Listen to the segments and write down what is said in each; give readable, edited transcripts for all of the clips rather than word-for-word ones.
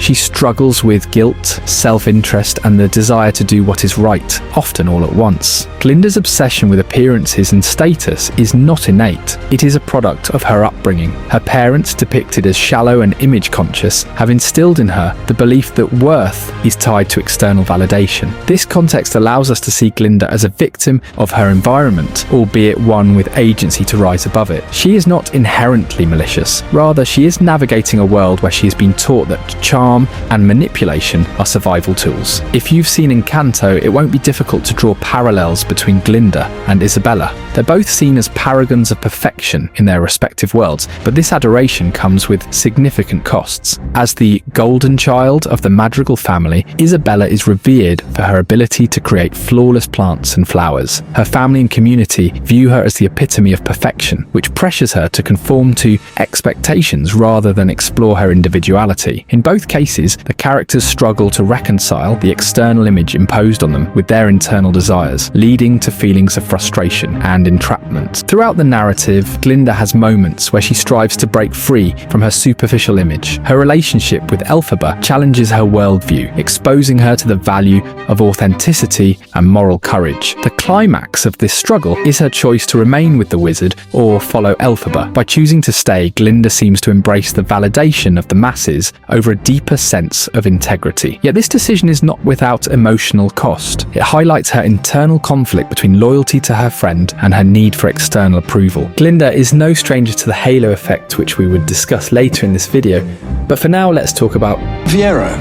She struggles with guilt, self-interest, and the desire to do what is right, often all at once. Glinda's obsession with appearances and status is not innate. It is a product of her upbringing. Her parents, depicted as shallow and image-conscious, have instilled in her the belief that worth is tied to external validation. This context allows us to see Glinda as a victim of her environment, albeit one with agency to rise above it. She is not inherently malicious. Rather, she is navigating a world where she has been taught that charm and manipulation are survival tools. If you've seen Encanto, it won't be difficult to draw parallels between Glinda and Isabella. They're both seen as paragons of perfection in their respective worlds, but this adoration comes with significant costs. As the golden child of the Madrigal family, Isabella is revered for her ability to create flawless plants and flowers. Her family and community view her as the epitome of perfection, which pressures her to conform to expectations rather than explore her individuality. In both cases, the characters struggle to reconcile the external image imposed on them with their internal desires, leading to feelings of frustration and entrapment. Throughout the narrative, Glinda has moments where she strives to break free from her superficial image. Her relationship with Elphaba challenges her worldview, exposing her to the value of authenticity and moral courage. The climax of this struggle is her choice to remain with the wizard or follow Elphaba. By choosing to stay, Glinda seems to embrace the validation of the masses over a deeper sense of integrity. Yet this decision is not without emotional cost. It highlights her internal conflict between loyalty to her friend and her need for external approval. Glinda is no stranger to the halo effect, which we would discuss later in this video, but for now let's talk about Fiyero.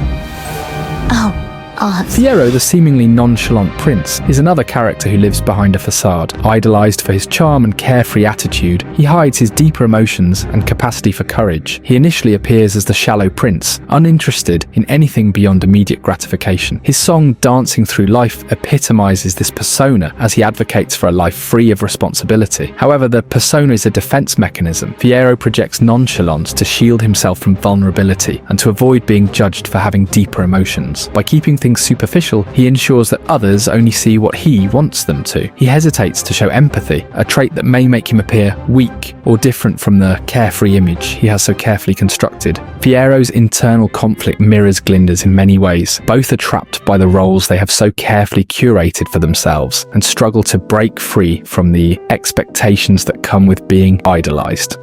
Fiyero, the seemingly nonchalant prince, is another character who lives behind a facade. Idolized for his charm and carefree attitude, he hides his deeper emotions and capacity for courage. He initially appears as the shallow prince, uninterested in anything beyond immediate gratification. His song Dancing Through Life epitomizes this persona as he advocates for a life free of responsibility. However, the persona is a defense mechanism. Fiyero projects nonchalance to shield himself from vulnerability and to avoid being judged for having deeper emotions. By keeping things superficial, he ensures that others only see what he wants them to. He hesitates to show empathy, a trait that may make him appear weak or different from the carefree image he has so carefully constructed. Fiyero's internal conflict mirrors Glinda's in many ways. Both are trapped by the roles they have so carefully curated for themselves and struggle to break free from the expectations that come with being idolized.